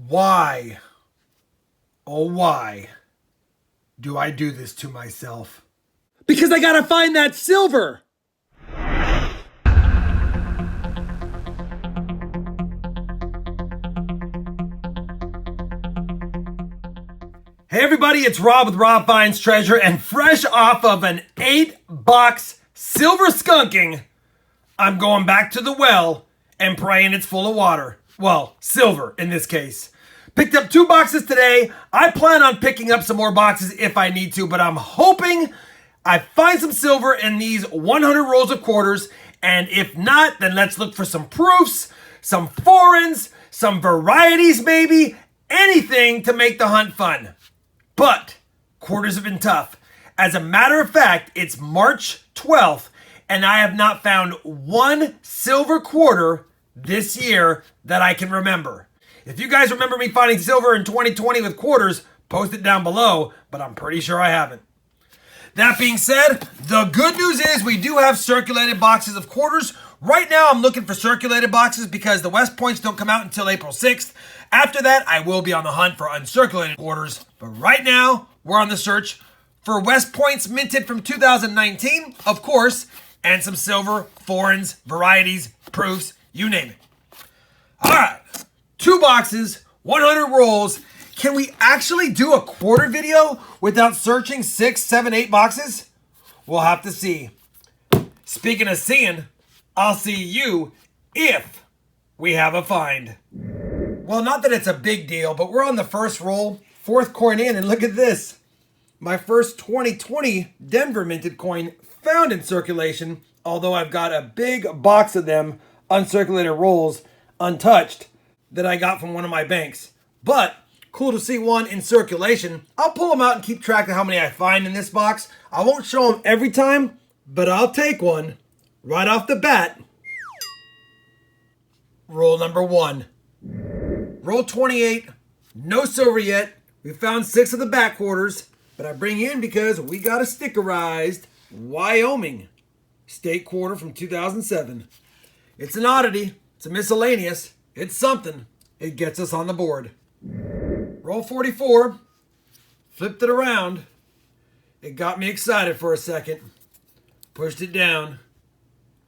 Why, oh why, do I do this to myself? Because I gotta find that silver! Hey everybody, it's Rob with RobFindsTreasure, and fresh off of an 8-box silver skunking, I'm going back to the well and praying it's full of water. Well, silver in this case. Picked up 2 boxes today. I plan on picking up some more boxes if I need to, but I'm hoping I find some silver in these 100 rolls of quarters, and if not, then let's look for some proofs, some foreigns, some varieties maybe, anything to make the hunt fun. But quarters have been tough. As a matter of fact, it's March 12th, and I have not found one silver quarter this year that I can remember. If you guys remember me finding silver in 2020 with quarters, post it down below, but I'm pretty sure I haven't. That being said, the good news is we do have circulated boxes of quarters. Right now, I'm looking for circulated boxes because the West Points don't come out until April 6th. After that, I will be on the hunt for uncirculated quarters. But right now, we're on the search for West Points minted from 2019, of course, and some silver, foreigns, varieties, proofs, you name it. All right, 2 boxes, 100 rolls. Can we actually do a quarter video without searching 6, 7, 8 boxes? We'll have to see. Speaking of seeing, I'll see you if we have a find. Well, not that it's a big deal, but we're on the first roll, 4th coin in, and look at this. My first 2020 Denver minted coin found in circulation, although I've got a big box of them, uncirculated rolls, untouched, that I got from one of my banks. But cool to see one in circulation. I'll pull them out and keep track of how many I find in this box. I won't show them every time, but I'll take one right off the bat. Roll number 1. Roll 28. No silver yet. We found 6 of the back quarters, but I bring you in because we got a stickerized Wyoming state quarter from 2007. It's an oddity. It's a miscellaneous. It's something. It gets us on the board. Roll 44. Flipped it around. It got me excited for a second. Pushed it down.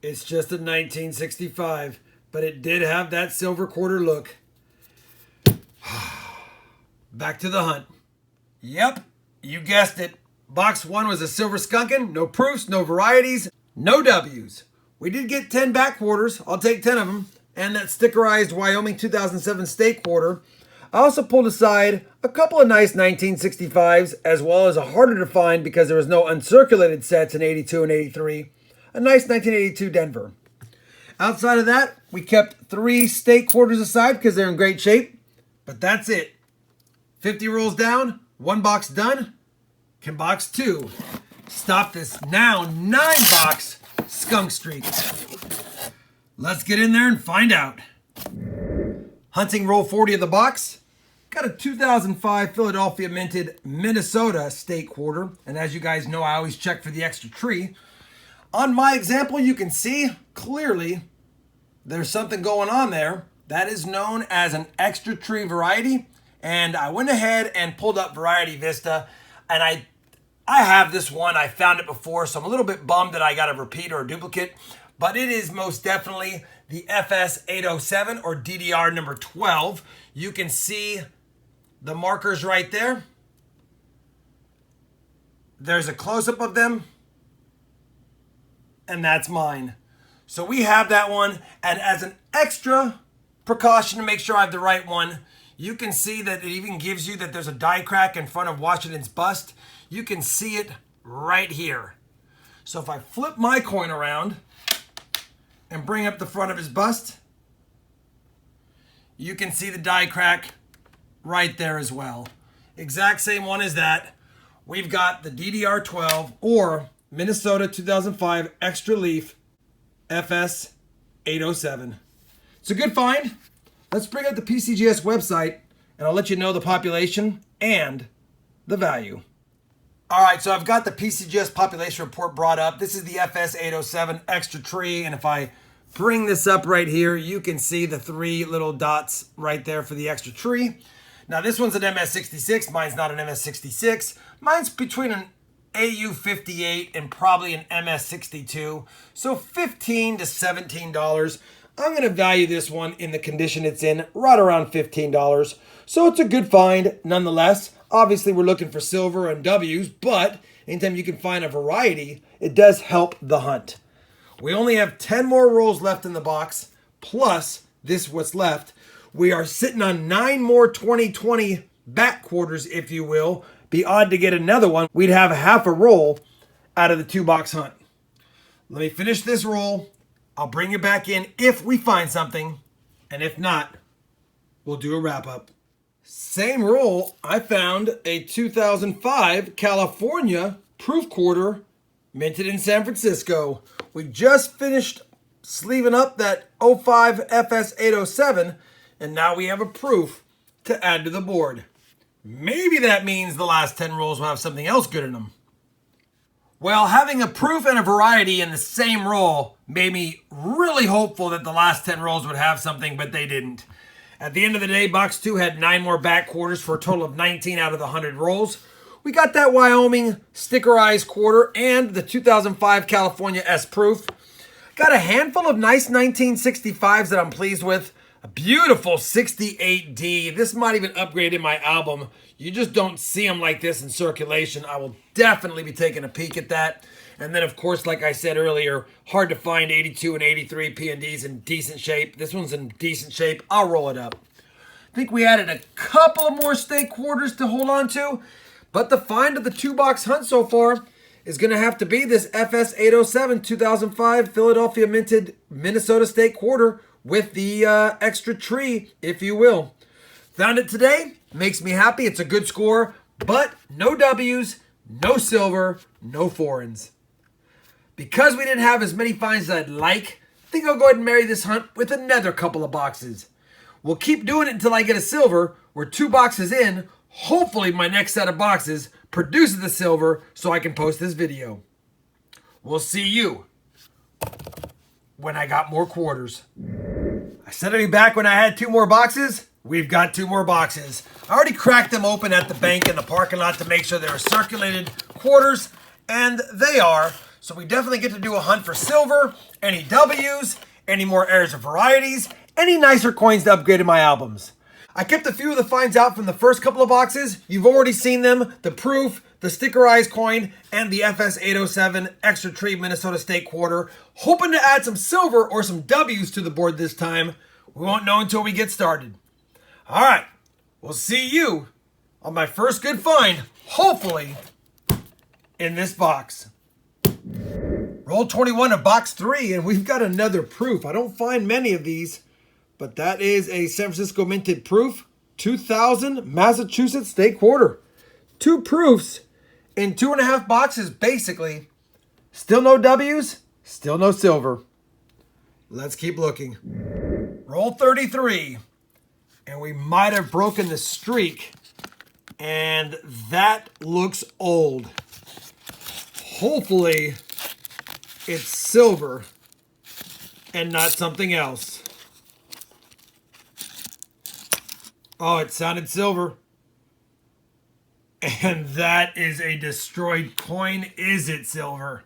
It's just a 1965, but it did have that silver quarter look. Back to the hunt. Yep, you guessed it. Box 1 was a silver skunkin'. No proofs, no varieties, no W's. We did get 10 back quarters. I'll take 10 of them. And that stickerized Wyoming 2007 state quarter. I also pulled aside a couple of nice 1965s, as well as a harder to find because there was no uncirculated sets in 82 and 83. A nice 1982 Denver. Outside of that, we kept 3 state quarters aside because they're in great shape. But that's it. 50 rolls down, 1 box done. Can box 2 stop this now 9-box skunk streak? Let's get in there and find out. Hunting roll 40 of the box. Got a 2005 Philadelphia minted Minnesota state quarter. And as you guys know, I always check for the extra tree. On my example, you can see clearly there's something going on there. That is known as an extra tree variety. And I went ahead and pulled up Variety Vista. And I have this one. I found it before, so I'm a little bit bummed that I got a repeat or a duplicate. But it is most definitely the FS 807 or DDR number 12. You can see the markers right there. There's a close-up of them. And that's mine. So we have that one. And as an extra precaution to make sure I have the right one, you can see that it even gives you that there's a die crack in front of Washington's bust. You can see it right here. So if I flip my coin around and bring up the front of his bust, you can see the die crack right there as well. Exact same one as that. We've got the DDR12 or Minnesota 2005 Extra Leaf FS 807. It's a good find. Let's bring up the PCGS website and I'll let you know the population and the value. All right, so I've got the PCGS population report brought up. This is the FS 807 Extra Tree, and if I bring this up right here, you can see the 3 little dots right there for the extra tree. Now this one's an MS66, mine's not an MS66. Mine's between an AU58 and probably an MS62. So $15 to $17. I'm going to value this one in the condition it's in right around $15. So it's a good find nonetheless. Obviously we're looking for silver and W's, but anytime you can find a variety, it does help the hunt. We only have 10 more rolls left in the box, plus this what's left. We are sitting on 9 more 2020 back quarters, if you will. Be odd to get another one. We'd have half a roll out of the 2-box hunt. Let me finish this roll. I'll bring you back in if we find something, and if not, we'll do a wrap-up. Same roll, I found a 2005 California proof quarter minted in San Francisco. We just finished sleeving up that 05 FS807, and now we have a proof to add to the board. Maybe that means the last 10 rolls will have something else good in them. Well, having a proof and a variety in the same roll made me really hopeful that the last 10 rolls would have something, but they didn't. At the end of the day, box 2 had 9 more back quarters for a total of 19 out of the 100 rolls. We got that Wyoming stickerized quarter and the 2005 California S proof. Got a handful of nice 1965s that I'm pleased with. A beautiful 68D. This might even upgrade in my album. You just don't see them like this in circulation. I will definitely be taking a peek at that. And then, of course, like I said earlier, hard to find 82 and 83 P&Ds in decent shape. This one's in decent shape. I'll roll it up. I think we added a couple of more stake quarters to hold on to. But the find of the 2-box hunt so far is going to have to be this FS807 2005 Philadelphia minted Minnesota stake quarter with the extra tree, if you will. Found it today. Makes me happy. It's a good score, but no W's, no silver, no foreigns. Because we didn't have as many finds as I'd like, I think I'll go ahead and marry this hunt with another couple of boxes. We'll keep doing it until I get a silver. We're 2 boxes in. Hopefully my next set of boxes produces the silver so I can post this video. We'll see you when I got more quarters. I said I'd be back when I had 2 more boxes. We've got 2 more boxes. I already cracked them open at the bank in the parking lot to make sure they were circulated quarters, and they are. So we definitely get to do a hunt for silver, any W's, any more heirs of varieties, any nicer coins to upgrade in my albums. I kept a few of the finds out from the first couple of boxes. You've already seen them, the proof, the stickerized coin, and the FS807 extra tree Minnesota State quarter. Hoping to add some silver or some W's to the board this time. We won't know until we get started. All right, we'll see you on my first good find, hopefully, in this box. Roll 21 of box 3, and we've got another proof. I don't find many of these, but that is a San Francisco minted proof, 2000 Massachusetts State quarter. 2 proofs in 2.5 boxes, basically. Still no W's, still no silver. Let's keep looking. Roll 33, and we might have broken the streak, and that looks old. Hopefully, it's silver and not something else. Oh, it sounded silver. And that is a destroyed coin. Is it silver?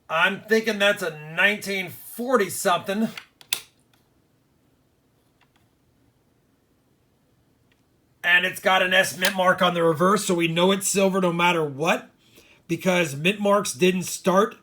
I'm thinking that's a 1940 something. And it's got an S mint mark on the reverse, so we know it's silver no matter what, because mint marks didn't start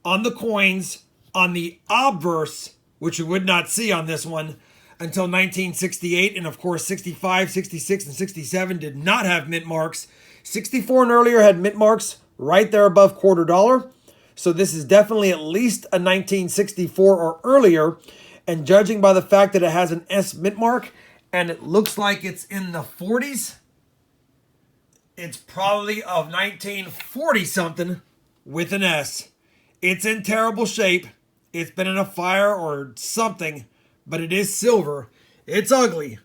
on the coins on the obverse, which you would not see on this one, until 1968. And of course, 65, 66, and 67 did not have mint marks. 64 and earlier had mint marks right there above $quarter. So this is definitely at least a 1964 or earlier. And judging by the fact that it has an S mint mark, and it looks like it's in the 40s, it's probably of 1940 something with an S. It's in terrible shape. It's been in a fire or something, but it is silver. It's ugly,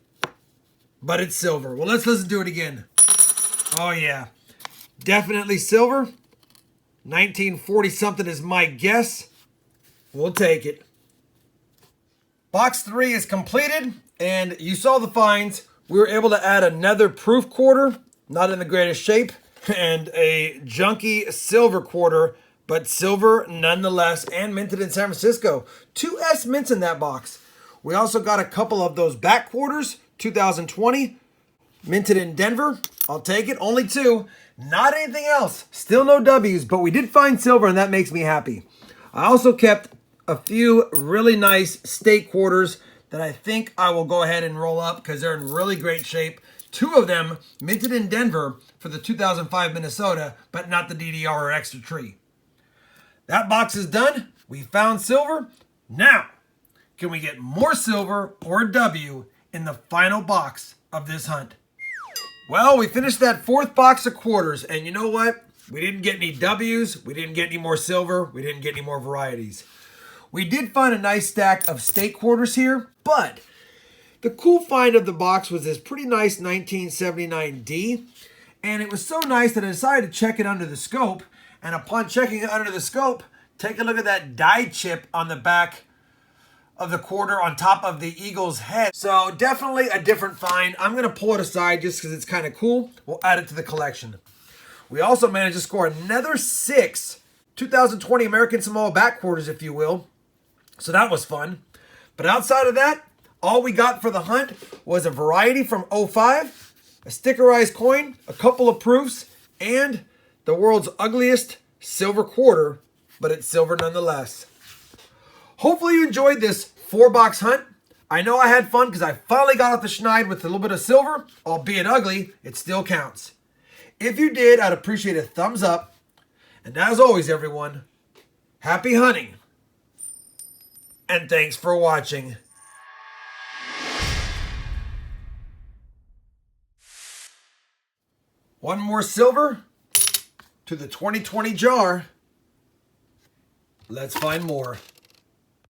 but it's silver. Well, let's listen to it again. Oh yeah, definitely silver. 1940 something is my guess. We'll take it. Box 3 is completed, and you saw the finds. We were able to add another proof quarter, not in the greatest shape, and a junky silver quarter, but silver nonetheless, and minted in San Francisco. 2 S mints in that box. We also got a couple of those back quarters, 2020, minted in Denver. I'll take it, only 2. Not anything else. Still no W's, but we did find silver, and that makes me happy. I also kept a few really nice state quarters that I think I will go ahead and roll up because they're in really great shape. 2 of them minted in Denver for the 2005 Minnesota, but not the DDR or extra tree. That box is done. We found silver. Now, can we get more silver or W in the final box of this hunt? Well, we finished that 4th box of quarters, and you know what? We didn't get any W's. We didn't get any more silver. We didn't get any more varieties. We did find a nice stack of state quarters here, but the cool find of the box was this pretty nice 1979D, and it was so nice that I decided to check it under the scope, and upon checking it under the scope, take a look at that die chip on the back of the quarter on top of the eagle's head. So definitely a different find. I'm going to pull it aside just because it's kind of cool. We'll add it to the collection. We also managed to score another 6 2020 American Samoa back quarters, if you will. So that was fun. But outside of that, all we got for the hunt was a variety from 05, a stickerized coin, a couple of proofs, and the world's ugliest silver quarter, but it's silver nonetheless. Hopefully you enjoyed this 4-box hunt. I know I had fun because I finally got off the schneid with a little bit of silver, albeit ugly, it still counts. If you did, I'd appreciate a thumbs up. And as always, everyone, happy hunting. And thanks for watching. One more silver to the 2020 jar. Let's find more.